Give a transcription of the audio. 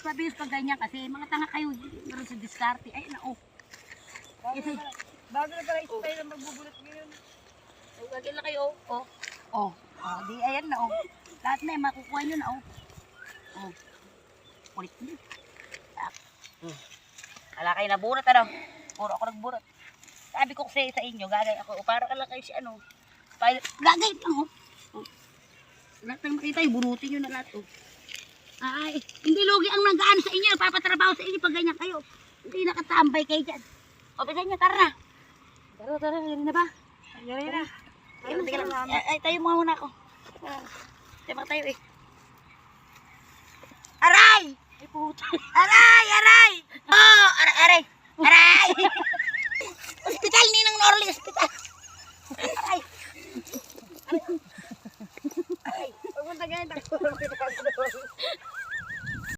mabilis pag ganyan kasi mga tanga kayo, meron sa diskarte. Ay, nao. Bago na pala istay na magbubulot ngayon. Gagawin na kayo. Di ayan na, Lahat na, makukuha nyo na, Ulit nyo. Wala kayo nabunot, Puro ako nagbunot. Sabi ko kasi sa inyo, gagay ako. Para ka lang kayo si pilot. Gagay lang, Lahat ng makita, bunutin nyo na lahat, Ay, hindi lugi ang nagaan sa inyo. Papatrabaho sa inyo pag ganyan kayo. Hindi nakatambay kayo dyan. Bisa nyo, tara na. Tara, yun na ba? Yari na. Ay, tayo muna ako. Tayo tayo